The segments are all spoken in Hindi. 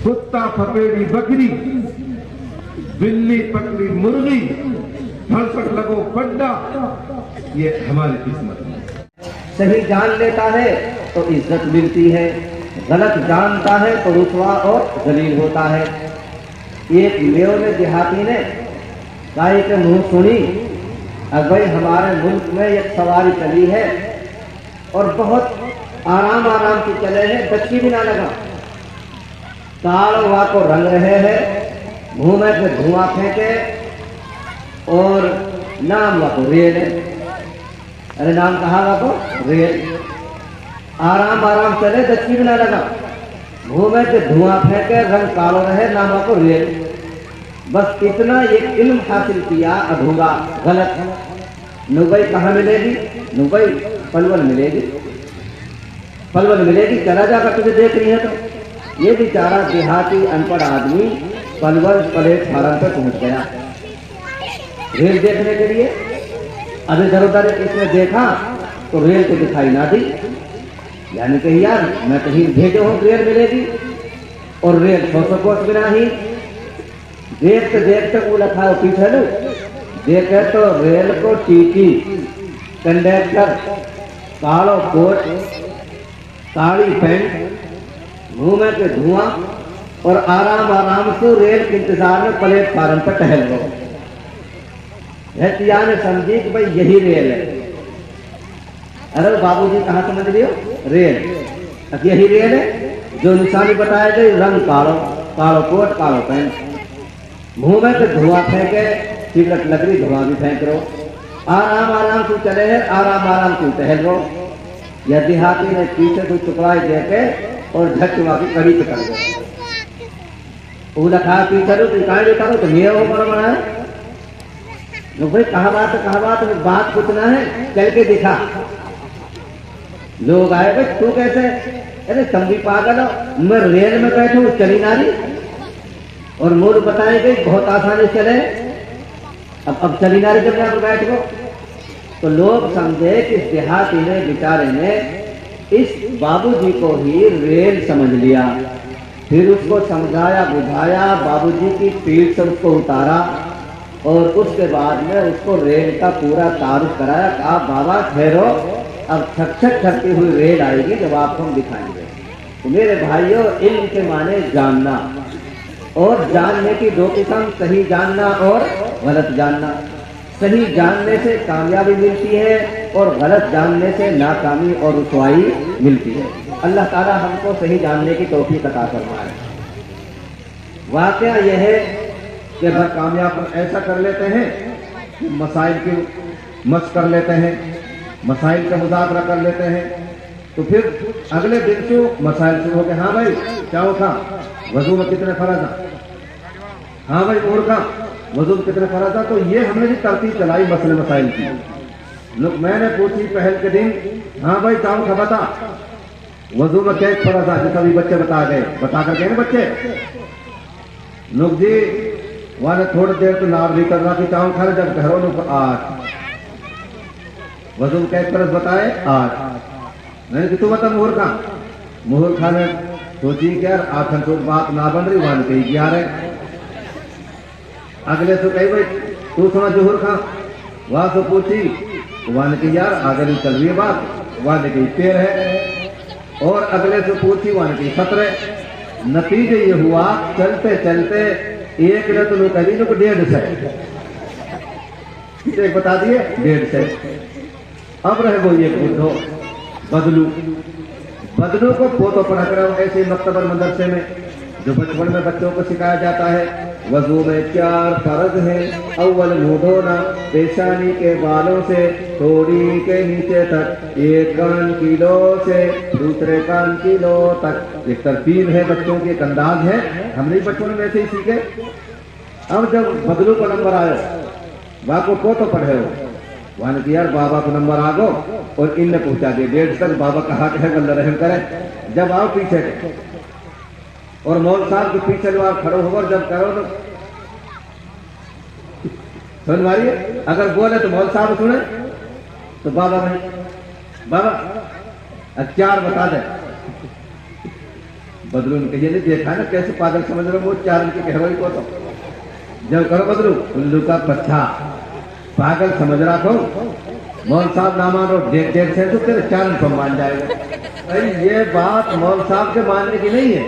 कुत्ता पकड़ी बकरी, बिल्ली पकड़ी मुर्गी, फलसक लगो पड्डा, ये हमारी किस्मत है। सही जान लेता है तो इज्जत मिलती है, गलत जानता है तो रुसवा और जलील होता है। एक मेयो ने देहाती ने गाय के मुंह सुनी, अब भाई हमारे मुल्क में एक सवारी चली है और बहुत आराम आराम से चले हैं, बच्ची भी ना लगा, ताल वहा को रंग रहे हैं, मुंह में से धुआं फेंके और नाम वहा को रेल है। अरे नाम कहा वहा को रेल, आराम आराम चले, बच्ची भी ना लगा, मुंह में से धुआं फेंके, रंग कालो रहे, नाम वहा को रेल। बस इतना एक इल्म हासिल किया अधूरा, गलत। नुबई कहाँ मिलेगी? नुबई पलवल मिलेगी, पलवल मिलेगी, चला जाकर तुझे देख रही है तो। ये बेचारा देहाती अनपढ़ आदमी पलवल प्लेटफार्म पर पहुंच गया रेल देखने के लिए। अब इधर उधर इसने देखा तो रेल को दिखाई ना दी, यानी कि यार मैं कहीं भेजो हूँ रेल मिलेगी, और रेल 100 कोस बिना ही। देखते देखते वो लखा पीछे लो, देखे तो रेल को टीटी, कंडक्टर कालो कोट, काली पैंट, मुंह में से धुआं, और आराम आराम से रेल के इंतजार में प्लेटफार्म पर टहल गए। हतिया ने समझी कि भाई यही रेल है। अरे बाबूजी कहाँ समझ लियो? रेल, अब यही रेल है जो निशानी बताया गई, रंग कालो, कालो कोट, कालो पैंट, मुंह में से धुआं फेंके, सिगरेट लकड़ी धुआं भी फेंक रो, आराम आराम से चले हैं, आराम आराम से टहल रो। यह देहाती ने पीछे को टुकड़ाई देके और झटवा की कड़ी पकड़ गए। वो लखा पीछे लो, कहा लेता रो तो ये हो बड़ा है। भाई कहा बात पूछना है, चल के दिखा। लोग आए, भाई तू कैसे? अरे तुम भी पागल हो, मैं रेल में बैठू, चली ना रही, और मोर बताए गई बहुत आसानी चले, अब चली ना रही, जब यहाँ पर बैठ गो। तो लोग समझे कि देहाती ने बेचारे ने इस बाबूजी को ही रेल समझ लिया। फिर उसको समझाया बुझाया, बाबूजी की पीठ से उसको उतारा, और उसके बाद में उसको रेल का पूरा तारुफ कराया। कहा बाबा ठहरो, अब छक छक करती हुई रेल आएगी जब आपको हम दिखाएंगे। तो मेरे भाइयों, इल्म के माने जानना, और जानने की दो किस्म, सही जानना और गलत जानना। सही जानने से कामयाबी मिलती है और गलत जानने से नाकामी और रुसवाई मिलती है। अल्लाह ताला हमको सही जानने की तौफीक अता फरमाए। वाकया यह है कि अगर कामयाब ऐसा कर लेते हैं कि मसाइल की मस कर लेते हैं, मसाइल का मुज़ाकरा कर लेते हैं, तो फिर अगले दिन से मसाइल शुरू हो गए। हाँ भाई क्या था, वजू में कितने फर्ज था? हाँ भाई मूर्खा, वजू में कितने फर्ज था? तो ये हमने भी तरतीब चलाई मसले मसाइल की। लोग मैंने पूछी पहल के दिन, हाँ भाई ताऊ था बता, वजू में क्या फर्ज था? सभी बच्चे बता गए, बता कर गए ना बच्चे। लोग जी वहां थोड़ी देर तो नाम भी कर रहा कि चाहूँ खा, जब घरों लोग 8 वजू में क्या फर्ज बताए 8। मैंने कि तू बता मूर्खा ने सोची क्या 8 तो बात ना बन रही, वहां कही 11। अगले से कही भाई तू सुना जोहर खा, वहां से पूछी, वहां की यार आगे नहीं चल रही है बात, वहां की 13 है, और अगले से पूछी, वहां की 17। नतीजे ये हुआ चलते चलते एक ने तो कही लोग 150 बता दिए 150। अब रहे वो ये बुद्धो बदलू को फोटो पढ़ा कर ऐसे मकतबर मदरसे में जो बचपन में बच्चों को सिखाया जाता है। वजू में 4 फर्ज है। अव्वल मुंह धोना पेशानी के बालों से थोड़ी के नीचे तक, एक कान की लो से दूसरे कान की लो तक। एक तरतीब है, बच्चों के एक अंदाज है, हमने बचपन में ऐसे ही सीखे। अब जब बदलू का नंबर आयो, वहां को फोटो पढ़े हो, वहां ने यार बाबा को नंबर आ गो और इनने पहुंचा दिए 150 तक। बाबा कहा है अल्लाह रहम करे। जब आओ पीछे और मौल साहब के पीछे लो आप खड़ो होकर जब करो तो सुन मारिए, अगर बोले तो मौल साहब सुने तो बाबा नहीं, बाबा 4 बता दे। बदलू ने कहिए नहीं देखा ना कैसे पागल समझ रहे हो चारण के कहवाई को तो जब करो बदलू उल्लू का पत्था पागल समझ रहा को मौल साहब ना मानो देख से तो तेरे चारण पर मान जाएगा। भाई ये बात मौल साहब के मानने की नहीं है।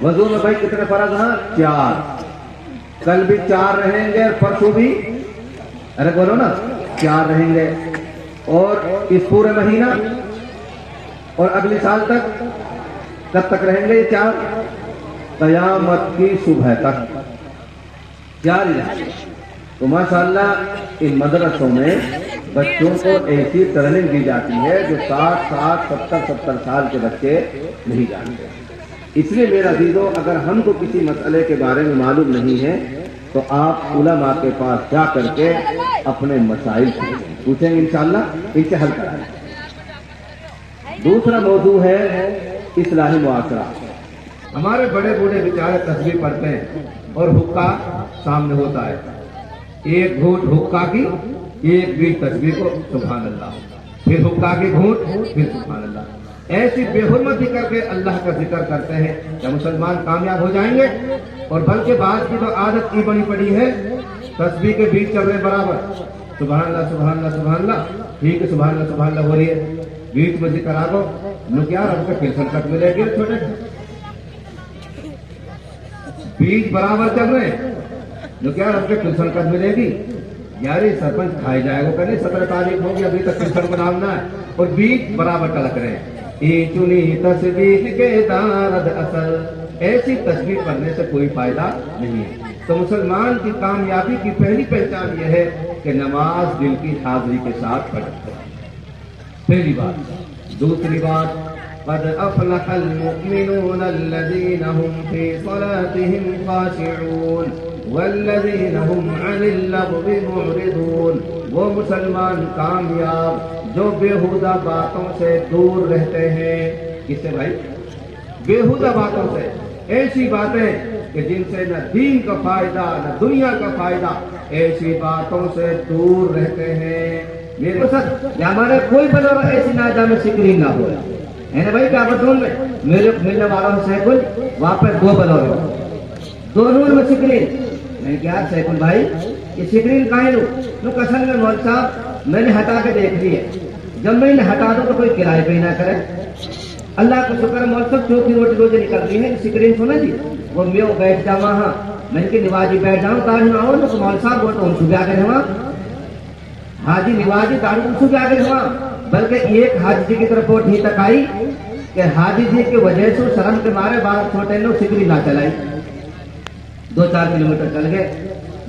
वजू में भाई कितने फर्ज हैं? 4। कल भी 4 रहेंगे और परसों भी अरे बोलो ना 4 रहेंगे और इस पूरे महीना और अगले साल तक कब तक रहेंगे ये 4? कयामत की सुबह तक 4 ही रहेंगे। तो माशाअल्लाह इन मदरसों में बच्चों को ऐसी ट्रेनिंग दी जाती है जो 60, 70 साल के बच्चे नहीं जानते। इसलिए मेरा अजीजों अगर हमको किसी मसले के बारे में मालूम नहीं है तो आप उलमा के पास जा करके अपने मसाइल पूछेंगे इंशाअल्लाह इनसे हल कराएंगे। दूसरा मौजू है इस्लाही मुआशरा। हमारे बड़े बूढ़े बेचारे तस्वीर पढ़ते हैं और हुक्का सामने होता है, एक घूंट हुक्का की एक बीच तस्वीर को सुभान अल्लाह, फिर हुक्का की घूंट फिर सुभान अल्लाह, ऐसी बेहुरमती करके अल्लाह का जिक्र करते हैं। क्या मुसलमान कामयाब हो जाएंगे? और बल्कि बात की तो आदत की बनी पड़ी है तस्वीर के बीच चल रहे बराबर सुभान अल्लाह सुभान अल्लाह सुभान अल्लाह, ठीक है सुभान अल्लाह हो रही है, बीच में जिक्र आ गो नो क्या रब फिर संकट मिलेगी छोटे बीच बराबर चल रहे जो क्या रब फिर संकट मिलेगी यार ये सरपंच खाई जाएगा कहने 17 तारीख होगी अभी तक फिर बनाना है और बीच बराबर टलक रहे हैं। चुनी तस्वीर के दारद असल, ऐसी तस्वीर पढ़ने से कोई फायदा नहीं है। तो मुसलमान की कामयाबी की पहली पहचान यह है कि नमाज दिल की हाजिरी के साथ पढ़े, पहली बात। दूसरी बात क़द अफ़लहल मुअमिनून अल्लज़ीना हुम फ़ी सलातिहिम ख़ाशिऊन वल्लज़ीना हुम अनिल लग़्वी मुअरिदून, वो मुसलमान कामयाब जो बेहुदा बातों से दूर रहते हैं। किससे भाई? बेहुदा बातों से, ऐसी बातें कि जिनसे न दीन का फायदा न दुनिया का फायदा, ऐसी बातों से दूर रहते हैं। मेरे साथ हमारे कोई बना ऐसी ना जाने सिकरी ना हो है ना भाई। क्या बताऊं में मेरे मिलने वालों से सैकुल वहां पर 2 बलोर दोनों में सिकरीन। मैं क्या सैकुल भाई ये सिकरीन कहा लू तो कसल में मौल साहब मैंने हटा के देख ली है, जब मैंने हटा दो तो कोई किराए पे ना करे। अल्लाह का शुक्र मौल साहब चौथी रोटी रोज निकल रही है सिकरीन सुना जी वो मैं बैठ जावा हाँ मैंने की निवाजी बैठ जाऊँ ताज ना हो तो मौल साहब वो तो उन सुबह आगे हुआ हाजी निवाजी दारू उन सुबह आगे हुआ। बल्कि एक हाजी जी की तरफ रिपोर्ट ही तक आई कि हाजी जी की वजह से शर्म के मारे 12 छोटे लोग सिकरी ना चलाई, 2-4 किलोमीटर चल गए।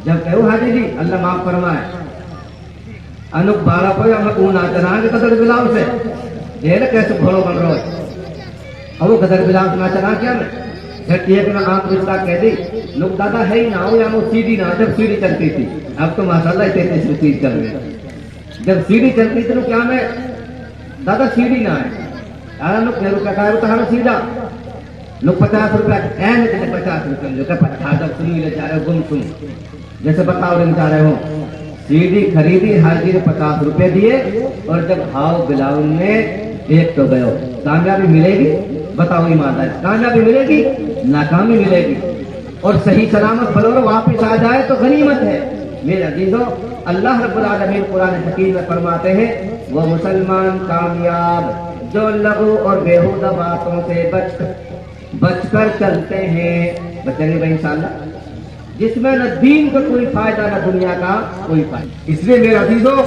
जब कहो हाजी जी अल्लाह माफ फरमाए अनुक 12 को हम ऊन आते रहा कदर बिलाव से ये ना कैसे घोड़ो बन रहा है और वो कदर बिलाव ना चला क्या मैं जब एक ना आंख बिस्ता कह दी लोग दादा है ही ना हो या वो सीधी ना, जब सीधी चलती थी अब तो माशाल्लाह इतनी चीज चल रही। जब सीधी चलती थी तो क्या मैं दादा सीधी ना है दादा लोग नेहरू का तो हमें सीधा लोग 50 रुपया 50 रुपये जो 50 सुनी ले जा रहे हो गुम सुन जैसे बताओ रे जा रहे हो सीधी खरीदी हाजी ने 50 रुपए दिए और जब हाव बिलाउन ने एक तो गयो कामयाबी मिलेगी? बताओ ईमानदार कामयाबी मिलेगी? नाकामी मिलेगी। और सही सलामत बलोर वापिस आ जाए तो गनीमत है। मेरे अजीजों अल्लाह रब्बुल आलमीन कुरान हकीम में फरमाते हैं वो मुसलमान कामयाब जो लघु और बेहुदा बातों से बचकर चलते हैं। बचेंगे भाई इंशाअल्लाह जिसमें न दीन का कोई फायदा न दुनिया का कोई फायदा। इसलिए मेरे अजीजों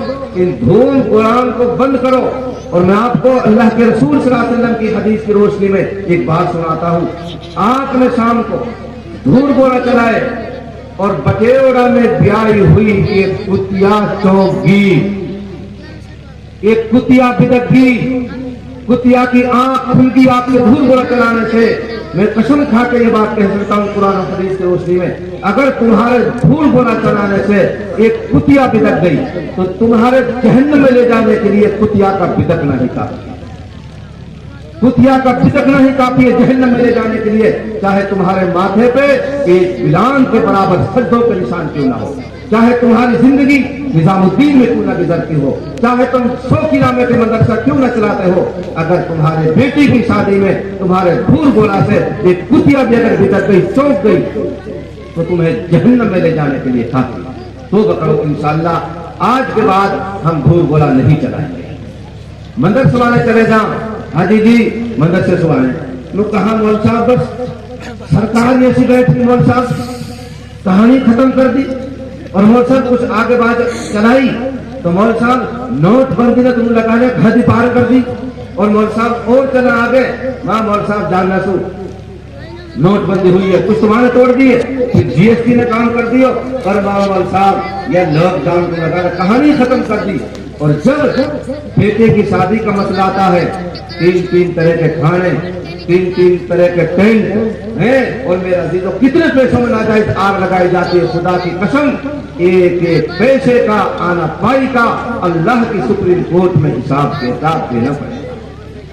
इन धूम कुरान को बंद करो। और मैं आपको अल्लाह के रसूल सल्लल्लाहु अलैहि वसल्लम की हदीस की रोशनी में एक बात सुनाता हूँ। आंख में शाम को धूल बोरा चलाए और बटेड़ा में ब्याई हुई एक कुतिया चौंकी, एक कुतिया बिदकी, कुतिया की आंख खुल गई आपके धूल बोरा चलाने से। मैं कसम खा के ये बात कह सकता हूँ कुरान और हदीस की रोशनी में अगर तुम्हारे धूल बोरा चलाने से एक कुतिया बिदक गई तो तुम्हारे जहन्नम में ले जाने के लिए कुतिया का बिदकना ही था। कुतिया का छिटकना ही काफी है जहन्नम में ले जाने के लिए। चाहे तुम्हारे माथे पे एक बिलान के बराबर सज्जों के निशान क्यों ना हो, चाहे तुम्हारी जिंदगी निजामुद्दीन में क्यों ना गुजरती हो, चाहे तुम 100 किलोमीटर के मदरसा क्यों ना चलाते हो, अगर तुम्हारे बेटी की शादी में तुम्हारे धूल गोला से एक कुतिया भी अगर भीतर गई, चौंक गई, तो तुम्हें जहन्नम में ले जाने के लिए काफी। तो करो इंशाअल्लाह आज के बाद हम धूल गोला नहीं चलाएंगे। मंदिर सुनाने चले जाओ, हाजी जी मंदिर से सुनाने लोग कहा मौल साहब बस सरकार ऐसी बैठी, मौल साहब कहानी खत्म कर दी और मौल साहब कुछ आगे बात चलाई तो मौल साहब नोटबंदी ने तुम लगाने हद पार कर दी और मौल साहब और चला आगे। वहां मौल साहब जानना सू नोटबंदी हुई है, कुछ तुम्हारे तोड़ दिए, फिर जीएसटी ने काम कर दियो, पर मौल साहब यह लॉकडाउन को लगा कहानी खत्म कर दी। और जब बेटे की शादी का मसला आता है, 3-3 तरह के खाने, 3-3 तरह के टेंट हैं और मेरा अजीजों कितने पैसों में नाजायज आग लगाई जाती है। खुदा की कसम एक एक पैसे का आना पाई का अल्लाह की सुप्रीम कोर्ट में हिसाब किताब देना पड़ेगा।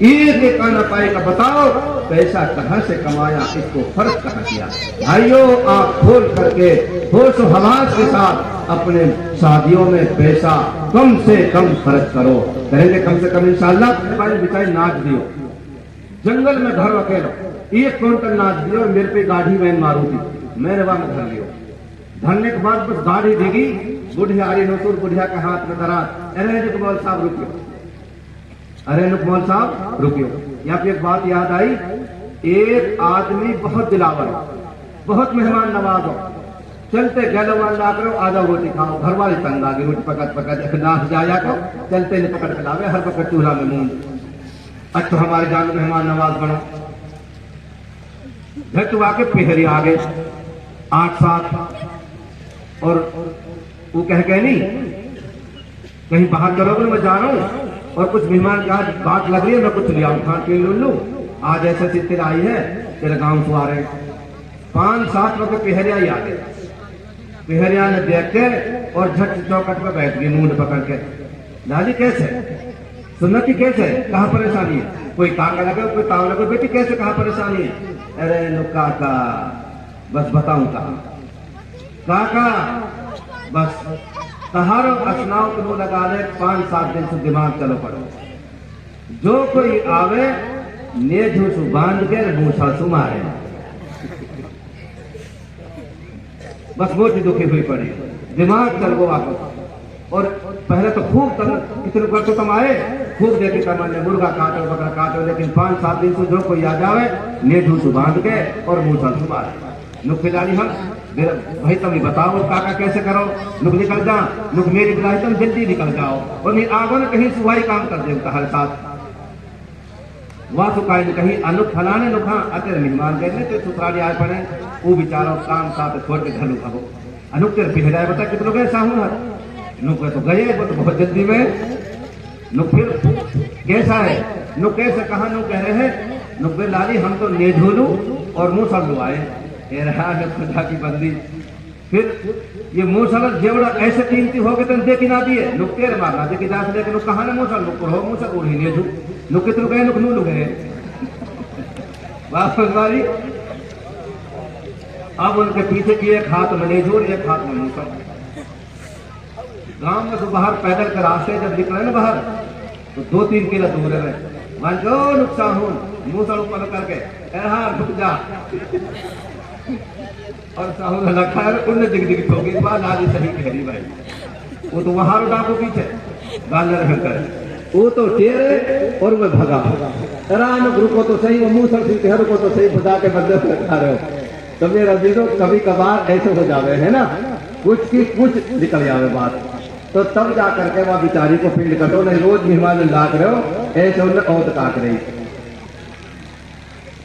एक एक आना पाई का बताओ पैसा कहां से कमाया, इसको फर्क कहां किया। भाइयों आंख खोल करके होश और हवास के साथ अपने शादियों में पैसा कम से कम खर्च करो, करेंगे कम से कम इंशाअल्लाह। भाई बिचारी नाच दियो, जंगल में घर अकेलो 1 क्विंटल नाच दियो और मेरे पे गाड़ी वैन मारूंगी, मैंने वहां धर लियो। धरने के बाद बस गाड़ी देगी, बुढ़िया आरी नोटूर बुढ़िया के हाथ में दराज, अरे नुकमौल साहब रुकियो, अरे नुकमौल साहब रुकियो। यहाँ पे एक बात याद आई, एक आदमी बहुत दिलावर, बहुत मेहमान नवाज हो, चलते गैलवान ला करो, आ जाओ रोटी खाओ, घर वाली तंग आ गई, रोटी पकड़ नाच जाया को चलते नहीं पकड़ के लावे, हर वक्त चूल्हा में मूंग। अच्छा तो हमारे जान मेहमान नवाज बनो, घर तो आके पिहरी आ गए 8-7 और वो कह के नहीं कहीं बाहर करोगे, मैं जा रहा हूं और कुछ मेहमान का बात लग रही है, मैं कुछ ले आऊं खान पीन लू, आज ऐसे चित्तर आई है तेरे गांव से आ रहे 5-7 लोग पिहरिया ही आ गए। पिहरिया ने देख के और झट चौकट पे बैठ गई मुंह पकड़ के, दादी कैसे सुन्नति कैसे, कहाँ परेशानी है, कोई काका लगे कोई ताव लगे, बेटी कैसे कहाँ परेशानी है। अरे नो काका बस बताऊं काका बस तहारो असनाव को मुंह लगा ले, 5-7 दिन से दिमाग चलो पड़ो, जो कोई आवे ने झूठ बांध के मूछा सुमारे, बस मोटी दुखी हुई पड़ी, दिमाग चल गो वापस। और पहले तो खूब कितने कर तो कमाए, खूब देखे कमाने, मुर्गा काटो बकरा काटो, लेकिन 5-7 दिन से जो कोई आ जावे ने झूठ बांध के और मूछा सुमारे। नुक खिलाड़ी हम भाई तुम बताओ काका कैसे करो, नुक निकल जा, नुक मेरी बिलाई तुम जल्दी निकल जाओ और नहीं आगो ने कहीं सुहाई काम कर दे हर साथ वहां सुखाई कहीं अनुप फलाने नुखा अतेरे मेहमान गए तो ससुराली आए पड़े, वो बेचारा काम साथ छोड़ के घर लुका हो। अनुप तेरे पिहराए बता कितने लोग ऐसा हूं, नुक तो गए वो तो बहुत जल्दी में। नुक फिर कैसा है, नुक कैसे कहा नुक कह रहे हैं, नुक लाली हम तो ने झोलू और मुंह सब लुआए खुदा की बंदी। फिर ये मूसल जेवड़ा ऐसे कीमती हो गए तो देखी ना दिए, नुक तेरे मारना देखी जा सके, नुक कहा ना मूसल नुक हो मूसल उड़ी ने झू नुक कितने गए नुक नू गए वापस वाली। अब उनके पीछे की एक हाथ में नेजूर एक हाथ में मूसल। गांव में तो बाहर पैदल के रास्ते जब निकले ना बाहर तो 2-3 किलो दूर है, मान जो नुकसान हो मूसल ऊपर करके रुक जा और साहू रखा है उनने दिख होगी लाली सही कह रही भाई, वो तो वहां डाको पीछे गांजर कर वो तो टेरे और मैं भगा रुको तो सही, वो मुंह सब रुको तो सही, खुदा के बदले खा रहे हो। तो मेरा जीरो कभी कभार ऐसे हो जावे है ना, कुछ की कुछ निकल जावे बात, तो तब जा करके वहां बिचारी को पिंड कटो, नहीं रोज मेहमान लाग रहे हो ऐसे उन्हें औत काट रही,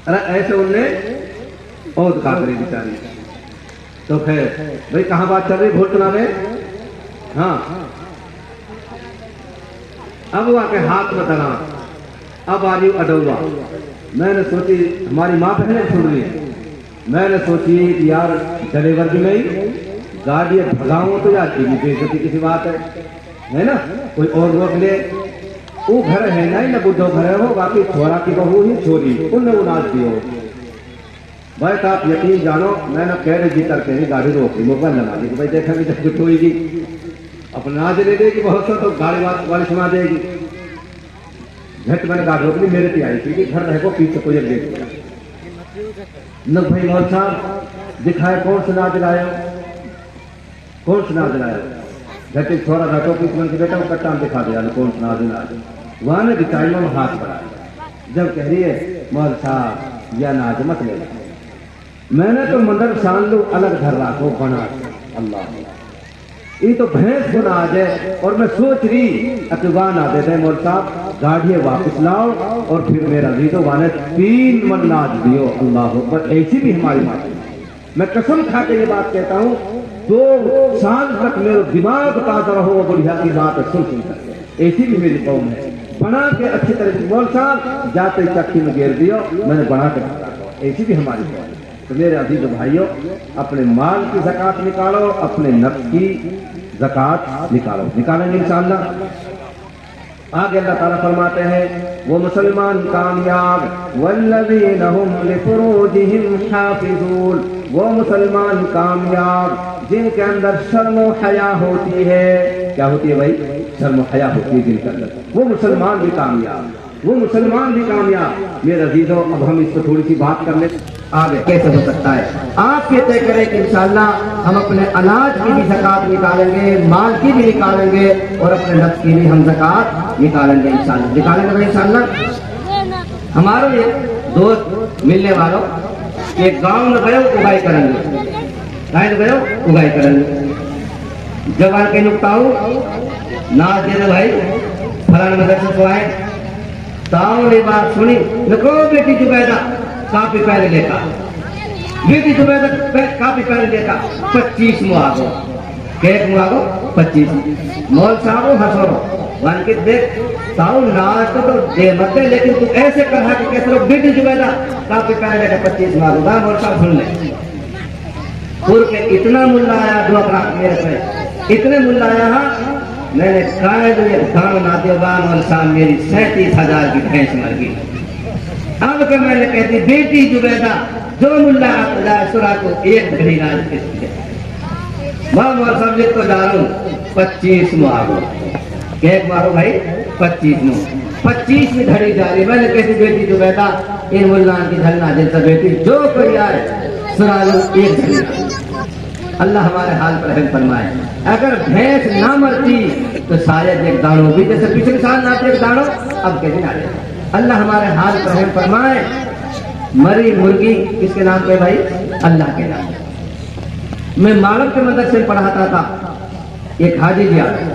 अरे ऐसे उन्हें औत काट रही बेचारी। तो खैर भाई कहाँ बात चल रही भोटना में, हाँ अब वहां के हाथ में धरा, अब आ रही अडौवा। मैंने सोची हमारी माँ पहले सुन रही, मैंने सोची यार चले वर्ग में ही गाड़ी भगाऊं तो यार बेइज्जती किसी बात है ना, कोई और रोक ले, वो घर है नहीं ना बुढ़ो घर है हो, बाकी छोरा की बहू ही छोरी उन्हें उनाज दियो। भाई तो आप यकीन जानो, मैंने कह रही जी करके ही गाड़ी रोकी, मोबाइल लगा दी, भाई देखेंगे जब जुट होगी अपना नाज ले देगी बहुत सा, तो गाड़ी वाली सुना देगी। झट मैंने गाड़ी रोक ली, मेरे पे आई थी घर रह को पीछे कोई देख न भाई मौल साहब दिखाए कौन से नाच लाया, कौन से नाच लाया। झट छोरा बैठो कि मन के बेटा वो कट्टा दिखा दिया कौन से नाच लाया। वहां ने दिखाई में हाथ बढ़ाया, जब कह रही है मौल साहब या नाच मत ले, मैंने तो मंदिर सान लो अलग घर रखो बना। अल्लाह ये तो भैंस को नाज है, और मैं सोच रही अतवा ना देते मौल साहब गाड़िए वापस लाओ और फिर मेरा रीतो वाने 3 मन नाच दियो। अल्लाह अकबर, ऐसी भी हमारी बात है। मैं कसम खा के ये बात कहता हूँ, 2 साल तक मेरा दिमाग ताजा रहो, वो बढ़िया की बात सुन कर, ऐसी भी मेरी कौम है। बना के अच्छी तरह से मौल साहब जाते चक्की में घेर दियो, मैंने बना के रखा, ऐसी भी हमारी कौम है। तो मेरे अजीज भाइयों, अपने माल की ज़कात निकालो, अपने नफ्स की ज़कात निकालो, निकालेंगे इंशाअल्लाह। आगे अल्लाह ताला फरमाते हैं वो मुसलमान कामयाब वल्लज़ीना हुम लिफुरूजिहिम हाफिज़ून, वो मुसलमान कामयाब जिनके अंदर शर्म व हया होती है। क्या होती है भाई? शर्म व हया होती है जिनके अंदर, वो मुसलमान भी कामयाब, वो मुसलमान भी कामयाब। मेरे अजीजों, अब हम इस पर थोड़ी सी बात कर ले आगे कैसे हो सकता है। आप ये तय करें कि इंशाअल्लाह हम अपने अनाज की भी ज़कात निकालेंगे, माल की भी निकालेंगे, और अपने नफ्स की भी हम ज़कात निकालेंगे इंशाअल्लाह। निकालेंगे इंशाअल्लाह। हमारे एक दोस्त मिलने वालों एक गांव में गए उगाई करेंगे, गाय गए उगाई करेंगे। जवान के नुकताऊ नाच दे दे भाई फलाने मदरसे को आए, ताऊ ने बात सुनी, नको बेटी जुबैदा काफी पहले लेका, बेटी जुबैदा काफी पहले लेका 25 मुआगो, केक मुआगो 25। मौल साहब हंसो वन के देख ताऊ नाच तो दे मत दे, लेकिन तू ऐसे कहा कि कैसे लोग बेटी जुबैदा काफी पहले लेका 25 मुआगो। मौल साहब सुन ले, पूर्व के इतना मुल्ला आया 2 लाख मेरे पे, इतने मुल्ला आया, मैंने दान ना देगा मौल साहब मेरी 37,000 की भैंस मर गई। अब के मैंने कहती बेटी जुबैदा जो मुल्ला सुरा को एक घड़ी राज वह मौल साहब लिख तो डालू 25 मुआगो, केक मारो भाई 25 मुँह, 25 में घड़ी डाली। मैंने कहती बेटी जुबैदा इन मुल्ला की झलना जैसा बेटी जो कोई आए सुरा लो एक घड़ी। अल्लाह हमारे हाल पर रहम फरमाए। अगर भैंस ना मरती तो शायद एक दानों भी, जैसे पिछले साल नाते एक दानों अब के दिन आ गए। अल्लाह हमारे हाल पर रहम फरमाए। मरी मुर्गी किसके नाम पे भाई? अल्लाह के नाम। मैं मालव के मदरसे में पढ़ाता था, एक हाजी जी आए,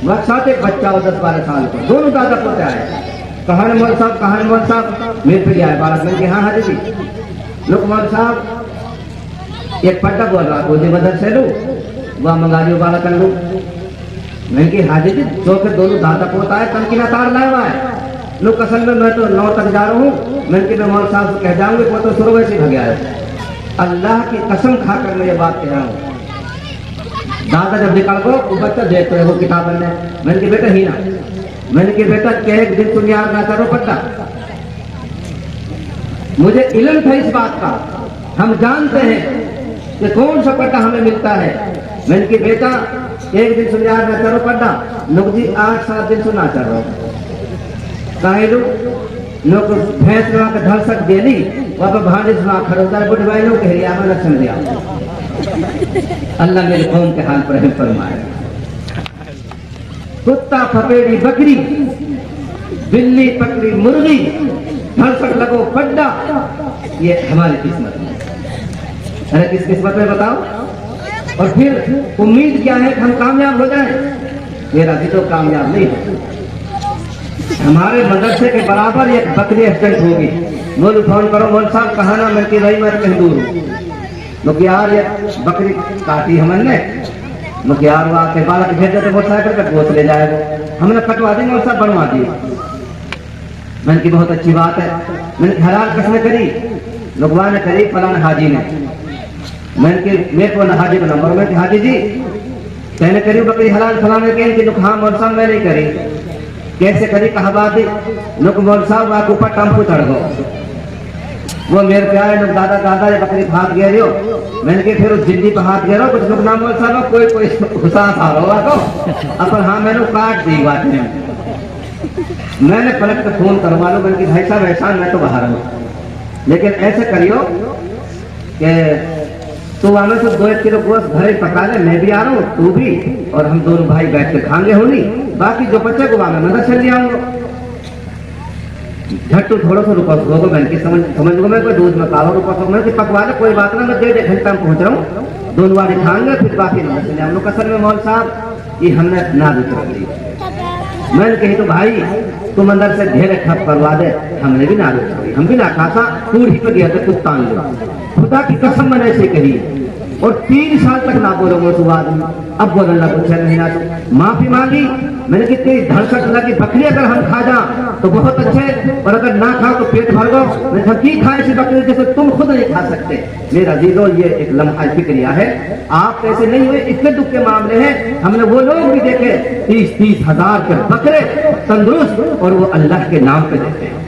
वह साथ एक बच्चा हो 10-12 साल का, दोनों दादा पोते आए। कहानी मौल साहब, कहानी मौल साहब, मेरे पे आए बालक। मैंने हाँ हाजी जी, लोग मौल साहब एक पट्टा बोल रहा कोई मदरसे लो, वह मंगा लियो बालक कर लो। मैंने की हाजी जी जो के दोनों दादा पोता है तन की ना तार लाया हुआ है लोग, असल में मैं तो 9 तक जा रहा हूँ। मैंने कि मैं मौल साहब से कह जाऊंगे वो तो शुरू से भग आए। अल्लाह की कसम खाकर मैं ये बात कह रहा हूँ। दादा जब निकाल को वो बच्चा देखते है वो किताब में, मैंने कि बेटा ही ना, मैंने कि बेटा कह एक दिन तुम यार ना करो पट्टा। मुझे इल्म था इस बात का, हम जानते हैं कि कौन सा पट्टा हमें मिलता है। मैंने कि बेटा एक दिन सुन यार ना करो पट्टा, लोग जी 8-7 दिन सुना चल रहा काहे लोग भैंस लगा के धर सक देली वहां पर भांडे सुना खड़ोता बुढ़ भाई लोग कह में लक्षण दिया। अल्लाह मेरे कौम के हाल पर रहम फरमाए। कुत्ता फपेड़ी बकरी, बिल्ली पकड़ी मुर्गी, धर सक लगो पड्डा, ये हमारी किस्मत है। अरे किस किस्मत में बताओ? और फिर उम्मीद क्या है कि हम कामयाब हो जाएं? मेरा भी तो कामयाब नहीं है। हमारे मदरसे के बराबर एक बकरी एक्सीडेंट होगी, बोलो फोन करो मोल साहब कहा ना, मैं कि भाई मैं कहीं दूर हूँ। लोग यार ये बकरी काटी हमने, लोग यार वहाँ के बालक भेजे तो मोटरसाइकिल पर गोद ले जाएगा, हमने कटवा दी मोल साहब बनवा दी। मैंने की बहुत अच्छी बात है। मैंने हलाल किसने करी? लोगवा ने करी फलाना हाजी ने। मैंने कि मेरे को हाजी का नंबर, मैं हाजी जी कहने करी बकरी हलाल फलाने के हाँ मोल साहब मैं नहीं करी। कैसे करी कहा बात लोग मौल साहब आप ऊपर टम्पू चढ़ गो वो मेरे प्यारे लोग दादा दादा ये बकरी भाग गया रहो मैंने कहा फिर उस जिंदी पर हाथ गया कुछ लोग नाम मौल साहब कोई कोई हुसास आ रहा तो अपन हाँ मैंने काट दी बात मैंने पलट के फोन करवा लो मैंने भाई साहब ऐसा मैं तो बाहर हूँ लेकिन ऐसे करियो कि तू हमें से 2-1 किलो गोश्त घर पका ले मैं भी आ रहा हूँ तू भी और हम दोनों भाई बैठ के खाएंगे होनी बाकी जो बच्चे को मैं तो चल आऊंगा झट्टू थोड़ा सा रुपा होगा मैंने की समझ लो मैं कोई दूध में काला रुपा मैं पकवा ले कोई बात ना मैं 1.5 घंटा में पहुंच रहा हूँ दोनों बार खाएंगे फिर बाकी ना चले हम लोग असल में मौल साहब ये हमने ना भी कर दी मैंने कही तो भाई तुम अंदर से ढेर ठप करवा दे हमने भी ना रोक हम भी ना खाता पूरी पे गया था कुछ तान लो खुदा की कसम मैंने ऐसे कही और 3 साल तक ना बोलो वो तो आदमी अब बोलने लगा 6 महीना तो माफी मांगी मैंने कितनी धड़कत लगी बकरी अगर हम खा जा तो बहुत अच्छे और अगर ना खाओ तो पेट भर गो मैंने की खाए ऐसी बकरी जैसे तुम खुद नहीं खा सकते मेरा अजीजों ये एक लम्हा फिक्रिया है आप ऐसे नहीं हुए इतने दुख के मामले हैं हमने वो लोग भी देखे 30-30 हजार के बकरे तंदुरुस्त और वो अल्लाह के नाम पे देते हैं